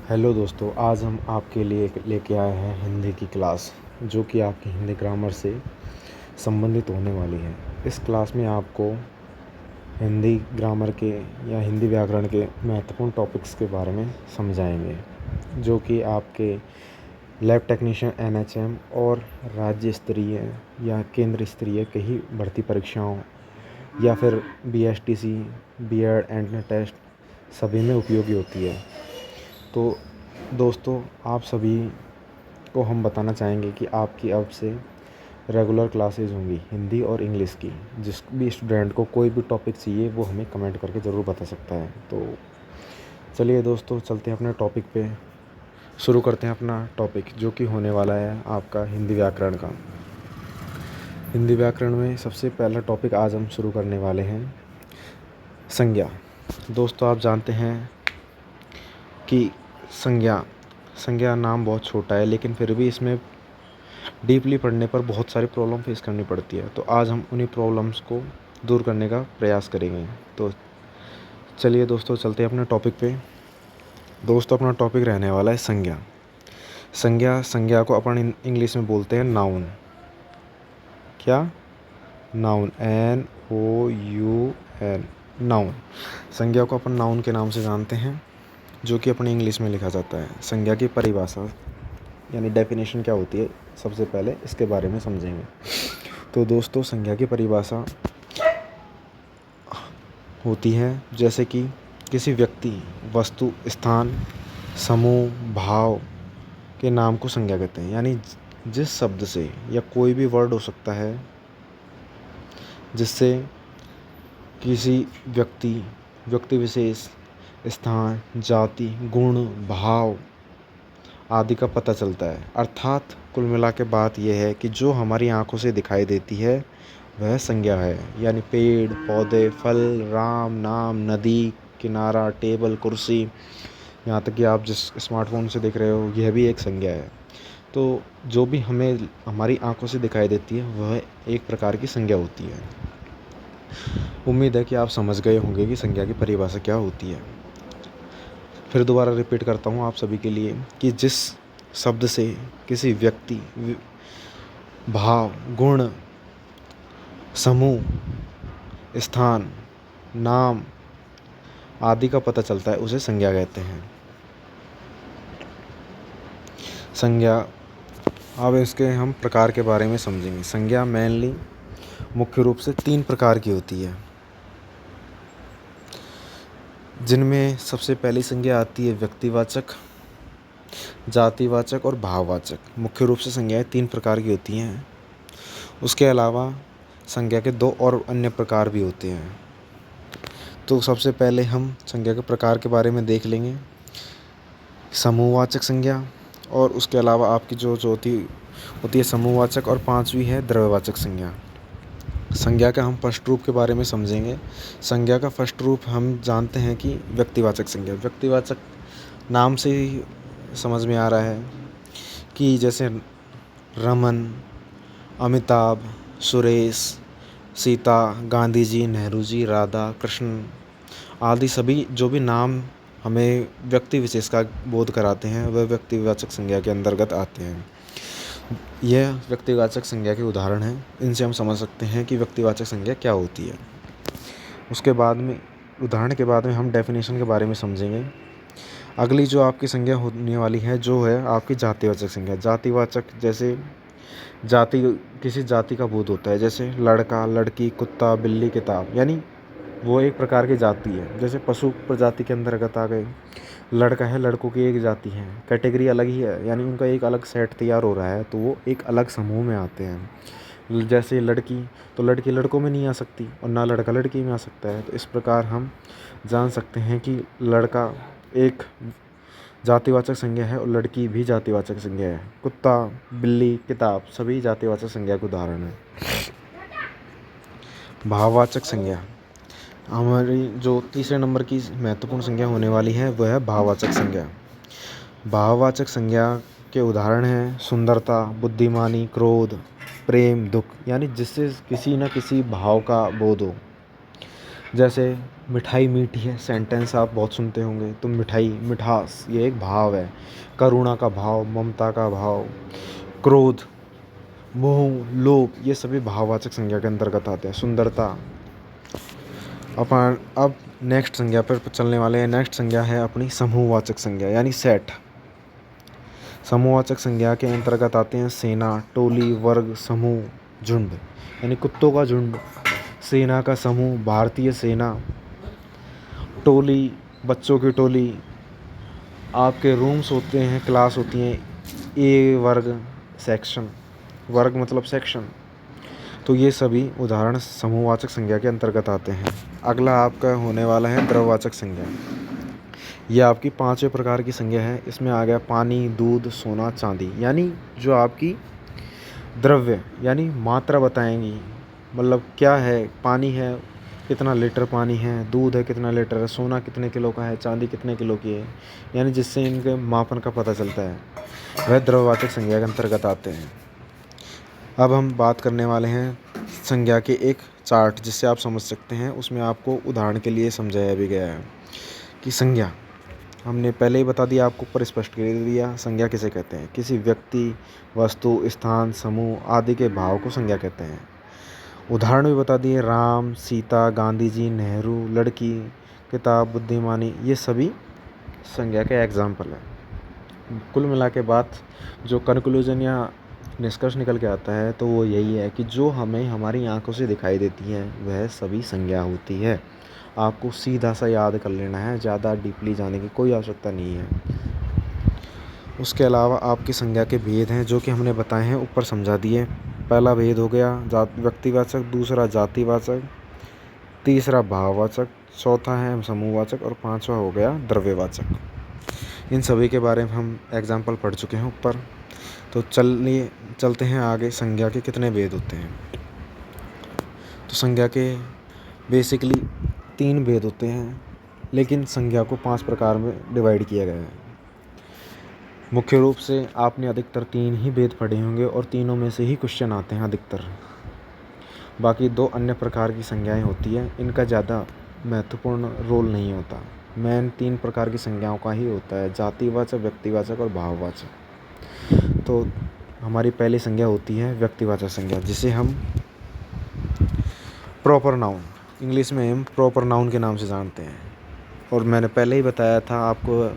Hello दोस्तों, आज हम आपके लिए लेके आए हैं हिंदी की क्लास, जो कि आपकी हिंदी ग्रामर से संबंधित होने वाली है। इस क्लास में आपको हिंदी ग्रामर के या हिंदी व्याकरण के महत्वपूर्ण टॉपिक्स के बारे में समझाएंगे, जो कि आपके लैब टेक्नीशियन एनएचएम और राज्य स्तरीय या केंद्र स्तरीय कई भर्ती परीक्षाओं या फिर बीएसटीसी, बीएड एंट्रेंस टेस्ट सभी में उपयोगी होती है। तो दोस्तों, आप सभी को हम बताना चाहेंगे कि आपकी अब से रेगुलर क्लासेज होंगी हिंदी और इंग्लिश की। जिस भी स्टूडेंट को कोई भी टॉपिक चाहिए वो हमें कमेंट करके ज़रूर बता सकता है। तो चलिए दोस्तों, चलते हैं अपने टॉपिक पे। शुरू करते हैं अपना टॉपिक, जो कि होने वाला है आपका हिंदी व्याकरण का। हिंदी व्याकरण में सबसे पहला टॉपिक आज हम शुरू करने वाले हैं संज्ञा। दोस्तों, आप जानते हैं कि संज्ञा नाम बहुत छोटा है, लेकिन फिर भी इसमें डीपली पढ़ने पर बहुत सारी प्रॉब्लम फेस करनी पड़ती है। तो आज हम उन्हीं प्रॉब्लम्स को दूर करने का प्रयास करेंगे। तो चलिए दोस्तों, चलते हैं अपने टॉपिक पे। दोस्तों, अपना टॉपिक रहने वाला है संज्ञा। संज्ञा को अपन इंग्लिश में बोलते हैं नाउन। क्या? Noun, NOUN, noun. संज्ञा को अपन नाउन के नाम से जानते हैं, जो कि अपने इंग्लिश में लिखा जाता है। संज्ञा की परिभाषा यानी डेफिनेशन क्या होती है, सबसे पहले इसके बारे में समझेंगे। तो दोस्तों, संज्ञा की परिभाषा होती है जैसे कि किसी व्यक्ति, वस्तु, स्थान, समूह, भाव के नाम को संज्ञा कहते हैं। यानी जिस शब्द से या कोई भी वर्ड हो सकता है जिससे किसी व्यक्ति विशेष, स्थान, जाति, गुण, भाव आदि का पता चलता है। अर्थात कुल मिला के बात यह है कि जो हमारी आंखों से दिखाई देती है वह संज्ञा है। यानी पेड़, पौधे, फल, राम, नाम, नदी, किनारा, टेबल, कुर्सी, यहाँ तक कि आप जिस स्मार्टफोन से देख रहे हो, यह भी एक संज्ञा है। तो जो भी हमें हमारी आंखों से दिखाई देती है वह एक प्रकार की संज्ञा होती है। उम्मीद है कि आप समझ गए होंगे कि संज्ञा की परिभाषा क्या होती है। फिर दोबारा रिपीट करता हूँ आप सभी के लिए कि जिस शब्द से किसी व्यक्ति, भाव, गुण, समूह, स्थान, नाम आदि का पता चलता है उसे संज्ञा कहते हैं। संज्ञा, अब इसके हम प्रकार के बारे में समझेंगे। संज्ञा मेनली मुख्य रूप से 3 प्रकार की होती है, जिनमें सबसे पहली संज्ञा आती है व्यक्तिवाचक, जातिवाचक और भाववाचक। मुख्य रूप से संज्ञाएं 3 प्रकार की होती हैं। उसके अलावा संज्ञा के 2 और अन्य प्रकार भी होते हैं। तो सबसे पहले हम संज्ञा के प्रकार के बारे में देख लेंगे। समूहवाचक संज्ञा, और उसके अलावा आपकी जो होती है समूहवाचक, और 5वीं है द्रव्यवाचक संज्ञा। संज्ञा का हम फर्स्ट रूप के बारे में समझेंगे। संज्ञा का फर्स्ट रूप हम जानते हैं कि व्यक्तिवाचक संज्ञा। व्यक्तिवाचक नाम से ही समझ में आ रहा है कि जैसे रमन, अमिताभ, सुरेश, सीता, गांधी जी, नेहरू जी, राधा, कृष्ण आदि सभी जो भी नाम हमें व्यक्ति विशेष का बोध कराते हैं वह व्यक्तिवाचक संज्ञा के अंतर्गत आते हैं। यह व्यक्तिवाचक संज्ञा के उदाहरण हैं। इनसे हम समझ सकते हैं कि व्यक्तिवाचक संज्ञा क्या होती है। उसके बाद में उदाहरण के बाद में हम डेफिनेशन के बारे में समझेंगे। अगली जो आपकी संज्ञा होने वाली है जो है आपकी जातिवाचक संज्ञा। जातिवाचक जैसे किसी जाति का बोध होता है, जैसे लड़का, लड़की, कुत्ता, बिल्ली, किताब, यानी वो एक प्रकार की जाति है। जैसे पशु प्रजाति के अंतर्गत आ गए। लड़का है, लड़कों की एक जाति है, कैटेगरी अलग ही है, यानी उनका एक अलग सेट तैयार हो रहा है, तो वो एक अलग समूह में आते हैं। जैसे लड़की, तो लड़की लड़कों में नहीं आ सकती और ना लड़का लड़की में आ सकता है। तो इस प्रकार हम जान सकते हैं कि लड़का एक जातिवाचक संज्ञा है और लड़की भी जातिवाचक संज्ञा है। कुत्ता, बिल्ली, किताब सभी जातिवाचक संज्ञा के उदाहरण हैं। भाववाचक संज्ञा, हमारी जो तीसरे नंबर की महत्वपूर्ण संज्ञा होने वाली है वह है भाववाचक संज्ञा। भाववाचक संज्ञा के उदाहरण हैं सुंदरता, बुद्धिमानी, क्रोध, प्रेम, दुख, यानी जिससे किसी न किसी भाव का बोध हो। जैसे मिठाई मीठी है, सेंटेंस आप बहुत सुनते होंगे। तो मिठाई, मिठास, ये एक भाव है। करुणा का भाव, ममता का भाव, क्रोध, मोह, लोभ, ये सभी भाववाचक संज्ञा के अंतर्गत आते हैं। सुंदरता। अपन अब नेक्स्ट संज्ञा पर चलने वाले हैं। नेक्स्ट संज्ञा है अपनी समूहवाचक संज्ञा यानी सेट। समूहवाचक संज्ञा के अंतर्गत आते हैं सेना, टोली, वर्ग, समूह, झुंड। यानी कुत्तों का झुंड, सेना का समूह, भारतीय सेना, टोली, बच्चों की टोली, आपके रूम्स होते हैं, क्लास होती हैं, ए वर्ग, सेक्शन, वर्ग मतलब सेक्शन। तो ये सभी उदाहरण समूहवाचक संज्ञा के अंतर्गत आते हैं। अगला आपका होने वाला है द्रव्यवाचक संज्ञा। ये आपकी 5वें प्रकार की संज्ञा है। इसमें आ गया पानी, दूध, सोना, चांदी। यानी जो आपकी द्रव्य यानी मात्रा बताएंगी, मतलब क्या है, पानी है कितना लीटर पानी है, दूध है कितना लीटर है, सोना कितने किलो का है, चांदी कितने किलो की है, यानी जिससे इनके मापन का पता चलता है, वह द्रव्यवाचक संज्ञा के अंतर्गत आते हैं। अब हम बात करने वाले हैं संज्ञा के एक चार्ट जिससे आप समझ सकते हैं। उसमें आपको उदाहरण के लिए समझाया भी गया है कि संज्ञा हमने पहले ही बता दिया, आपको ऊपर स्पष्ट कर दिया। संज्ञा किसे कहते हैं? किसी व्यक्ति, वस्तु, स्थान, समूह आदि के भाव को संज्ञा कहते हैं। उदाहरण भी बता दिए, राम, सीता, गांधी जी, नेहरू, लड़की, किताब, बुद्धिमानी, ये सभी संज्ञा के एग्जाम्पल हैं। कुल मिला के बात जो कंक्लूजन या निष्कर्ष निकल के आता है तो वो यही है कि जो हमें हमारी आंखों से दिखाई देती हैं वह सभी संज्ञा होती है। आपको सीधा सा याद कर लेना है, ज़्यादा डीपली जाने की कोई आवश्यकता नहीं है। उसके अलावा आपकी संज्ञा के भेद हैं जो कि हमने बताए हैं, ऊपर समझा दिए। पहला भेद हो गया व्यक्तिवाचक, दूसरा जातिवाचक, तीसरा भाववाचक, चौथा है समूहवाचक और पांचवा हो गया द्रव्यवाचक। इन सभी के बारे में हम एग्जाम्पल पढ़ चुके हैं ऊपर। तो चलते हैं आगे। संज्ञा के कितने भेद होते हैं? तो संज्ञा के बेसिकली 3 भेद होते हैं, लेकिन संज्ञा को 5 प्रकार में डिवाइड किया गया है। मुख्य रूप से आपने अधिकतर 3 ही भेद पढ़े होंगे और तीनों में से ही क्वेश्चन आते हैं अधिकतर। बाकी 2 अन्य प्रकार की संज्ञाएं होती हैं, इनका ज़्यादा महत्वपूर्ण रोल नहीं होता। मेन 3 प्रकार की संज्ञाओं का ही होता है, जातिवाचक, व्यक्तिवाचक और भाववाचक। तो हमारी पहली संज्ञा होती है व्यक्तिवाचक संज्ञा, जिसे हम प्रॉपर नाउन, इंग्लिश में हम प्रॉपर नाउन के नाम से जानते हैं। और मैंने पहले ही बताया था आपको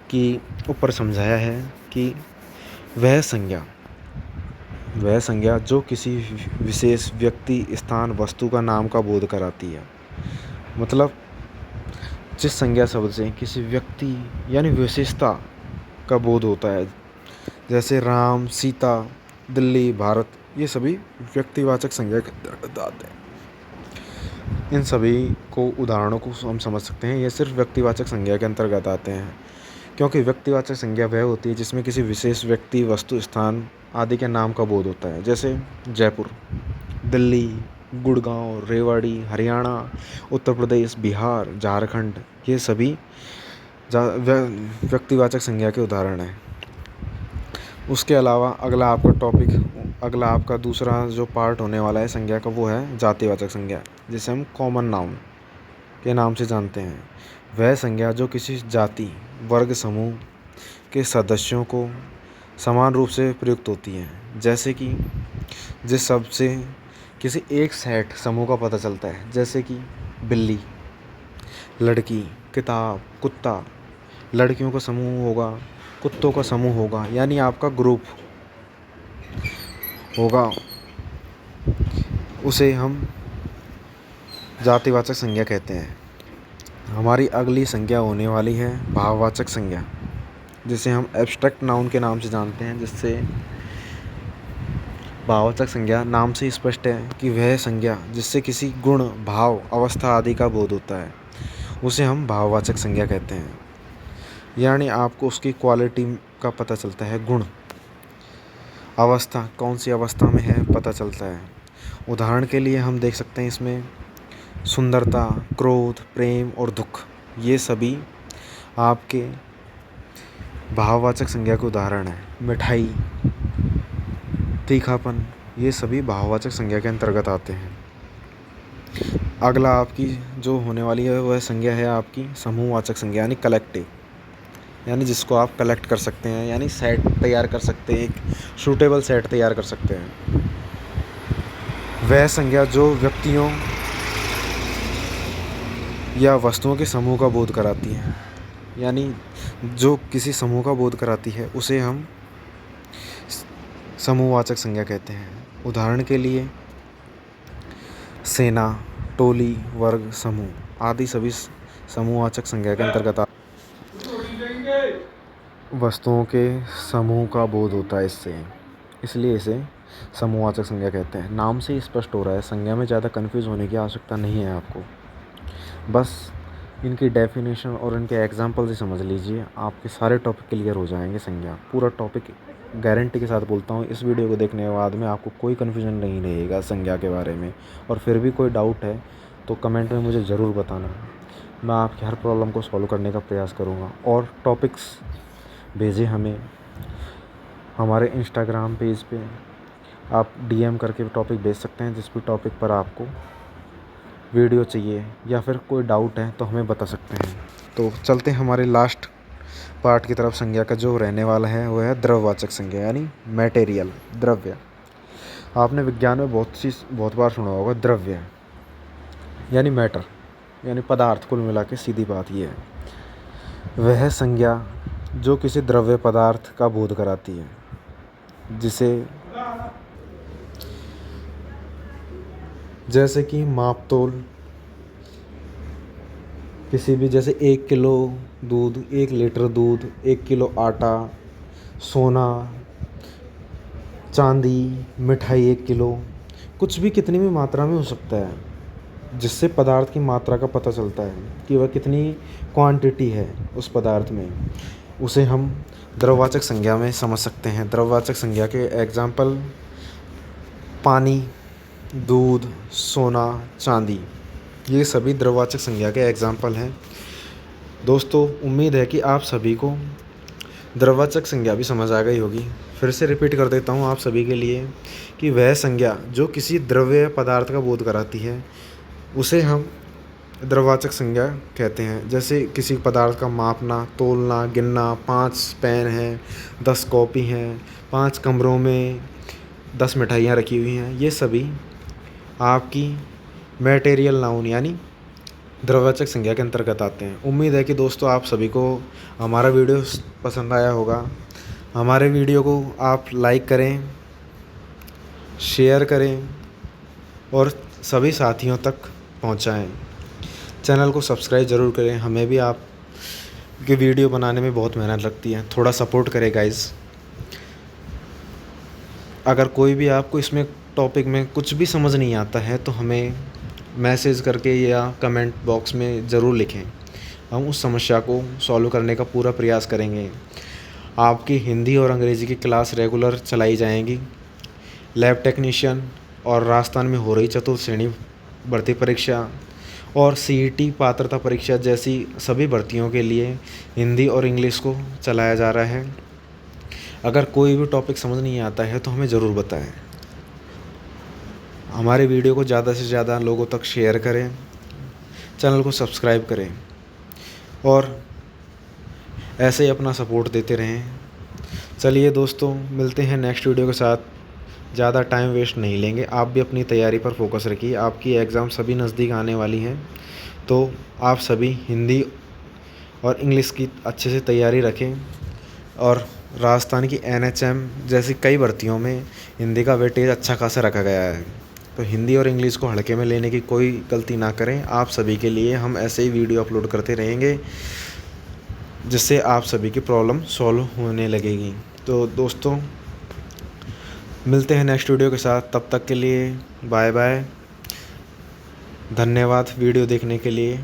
कि ऊपर समझाया है कि वह संज्ञा जो किसी विशेष व्यक्ति, स्थान, वस्तु का नाम का बोध कराती है। मतलब जिस संज्ञा शब्द से किसी व्यक्ति यानी विशेषता का बोध होता है, जैसे राम, सीता, दिल्ली, भारत, ये सभी व्यक्तिवाचक संज्ञा के अंतर्गत आते हैं। इन सभी को उदाहरणों को हम समझ सकते हैं, ये सिर्फ व्यक्तिवाचक संज्ञा के अंतर्गत आते हैं, क्योंकि व्यक्तिवाचक संज्ञा वह होती है जिसमें किसी विशेष व्यक्ति, वस्तु, स्थान आदि के नाम का बोध होता है। जैसे जयपुर, दिल्ली, गुड़गांव, रेवाड़ी, हरियाणा, उत्तर प्रदेश, बिहार, झारखंड, ये सभी व्यक्तिवाचक संज्ञा के उदाहरण हैं। उसके अलावा अगला आपका दूसरा जो पार्ट होने वाला है संज्ञा का, वो है जातिवाचक संज्ञा, जिसे हम कॉमन नाउन के नाम से जानते हैं। वह संज्ञा जो किसी जाति, वर्ग, समूह के सदस्यों को समान रूप से प्रयुक्त होती हैं। जैसे कि जिस शब्द से किसी एक सेट समूह का पता चलता है, जैसे कि बिल्ली, लड़की, किताब, कुत्ता, लड़कियों का समूह होगा, कुत्तों का समूह होगा, यानी आपका ग्रुप होगा, उसे हम जातिवाचक संज्ञा कहते हैं। हमारी अगली संज्ञा होने वाली है भाववाचक संज्ञा, जिसे हम एब्स्ट्रैक्ट नाउन के नाम से जानते हैं। जिससे भाववाचक संज्ञा नाम से स्पष्ट है कि वह संज्ञा जिससे किसी गुण, भाव, अवस्था आदि का बोध होता है, उसे हम भाववाचक संज्ञा कहते हैं। यानी आपको उसकी क्वालिटी का पता चलता है, गुण, अवस्था, कौन सी अवस्था में है पता चलता है। उदाहरण के लिए हम देख सकते हैं इसमें सुंदरता, क्रोध, प्रेम और दुख, ये सभी आपके भाववाचक संज्ञा के उदाहरण हैं। मिठाई, तीखापन, ये सभी भाववाचक संज्ञा के अंतर्गत आते हैं। अगला आपकी जो होने वाली है वह संज्ञा है आपकी समूहवाचक संज्ञा यानी कलेक्टिव, यानी जिसको आप कलेक्ट कर सकते हैं, यानी सेट तैयार कर सकते हैं, एक सूटेबल सेट तैयार कर सकते हैं। वह संज्ञा जो व्यक्तियों या वस्तुओं के समूह का बोध कराती है, यानी जो किसी समूह का बोध कराती है उसे हम समूहवाचक संज्ञा कहते हैं। उदाहरण के लिए सेना, टोली, वर्ग, समूह आदि सभी समूहवाचक संज्ञा के अंतर्गत वस्तुओं के समूह का बोध होता है इससे, इसलिए इसे समूहवाचक संज्ञा कहते हैं। नाम से ही स्पष्ट हो रहा है, संज्ञा में ज़्यादा कन्फ्यूज़ होने की आवश्यकता नहीं है आपको। बस इनकी डेफिनेशन और इनके एग्जाम्पल से समझ लीजिए, आपके सारे टॉपिक क्लियर हो जाएंगे। संज्ञा पूरा टॉपिक गारंटी के साथ बोलता हूँ, इस वीडियो को देखने के बाद में आपको कोई कन्फ्यूजन नहीं रहेगा संज्ञा के बारे में। और फिर भी कोई डाउट है तो कमेंट में मुझे ज़रूर बताना, मैं आपकी हर प्रॉब्लम को सॉल्व करने का प्रयास करूँगा। और टॉपिक्स भेजें हमें हमारे इंस्टाग्राम पेज पे, आप DM करके टॉपिक भेज सकते हैं जिस भी टॉपिक पर आपको वीडियो चाहिए या फिर कोई डाउट है तो हमें बता सकते हैं। तो चलते हैं हमारे लास्ट पार्ट की तरफ। संज्ञा का जो रहने वाला है वो है द्रव्यवाचक संज्ञा यानी मटेरियल, द्रव्य। आपने विज्ञान में बहुत बार सुना होगा द्रव्य यानी मैटर यानी पदार्थ, कुल मिला के सीधी बात ये है। वह संज्ञा जो किसी द्रव्य पदार्थ का बोध कराती है, जिसे जैसे कि मापतोल, किसी भी जैसे 1 किलो दूध, 1 लीटर दूध, 1 किलो आटा, सोना, चांदी, मिठाई 1 किलो, कुछ भी कितनी भी मात्रा में हो सकता है, जिससे पदार्थ की मात्रा का पता चलता है कि वह कितनी क्वांटिटी है उस पदार्थ में, उसे हम द्रव्यवाचक संज्ञा में समझ सकते हैं। द्रव्यवाचक संज्ञा के एग्जाम्पल पानी, दूध, सोना, चांदी, ये सभी द्रव्यवाचक संज्ञा के एग्जाम्पल हैं। दोस्तों, उम्मीद है कि आप सभी को द्रव्यवाचक संज्ञा भी समझ आ गई होगी। फिर से रिपीट कर देता हूँ आप सभी के लिए कि वह संज्ञा जो किसी द्रव्य पदार्थ का बोध कराती है उसे हम द्रव्यवाचक संज्ञा कहते हैं। जैसे किसी पदार्थ का मापना, तोलना, गिनना, 5 पेन हैं, 10 कॉपी हैं, 5 कमरों में 10 मिठाइयाँ रखी हुई हैं, ये सभी आपकी मटेरियल नाउन यानी द्रव्यवाचक संज्ञा के अंतर्गत आते हैं। उम्मीद है कि दोस्तों आप सभी को हमारा वीडियो पसंद आया होगा। हमारे वीडियो को आप लाइक करें, शेयर करें और सभी साथियों तक पहुंचाएं। चैनल को सब्सक्राइब ज़रूर करें, हमें भी आप के वीडियो बनाने में बहुत मेहनत लगती है, थोड़ा सपोर्ट करें गाइज़। अगर कोई भी आपको इसमें टॉपिक में कुछ भी समझ नहीं आता है तो हमें मैसेज करके या कमेंट बॉक्स में ज़रूर लिखें, हम उस समस्या को सॉल्व करने का पूरा प्रयास करेंगे। आपकी हिंदी और अंग्रेज़ी की क्लास रेगुलर चलाई जाएंगी। लैब टेक्नीशियन और राजस्थान में हो रही चतुर्थ श्रेणी भर्ती परीक्षा और CET पात्रता परीक्षा जैसी सभी भर्तियों के लिए हिंदी और इंग्लिश को चलाया जा रहा है। अगर कोई भी टॉपिक समझ नहीं आता है तो हमें ज़रूर बताएं। हमारे वीडियो को ज़्यादा से ज़्यादा लोगों तक शेयर करें, चैनल को सब्सक्राइब करें और ऐसे ही अपना सपोर्ट देते रहें। चलिए दोस्तों, मिलते हैं नेक्स्ट वीडियो के साथ। ज़्यादा टाइम वेस्ट नहीं लेंगे, आप भी अपनी तैयारी पर फोकस रखिए। आपकी एग्ज़ाम सभी नज़दीक आने वाली हैं, तो आप सभी हिंदी और इंग्लिश की अच्छे से तैयारी रखें। और राजस्थान की NHM जैसी कई भर्तियों में हिंदी का वेटेज अच्छा खासा रखा गया है, तो हिंदी और इंग्लिश को हल्के में लेने की कोई गलती ना करें। आप सभी के लिए हम ऐसे ही वीडियो अपलोड करते रहेंगे जिससे आप सभी की प्रॉब्लम सॉल्व होने लगेगी। तो दोस्तों, मिलते हैं नेक्स्ट वीडियो के साथ, तब तक के लिए बाय बाय। धन्यवाद वीडियो देखने के लिए।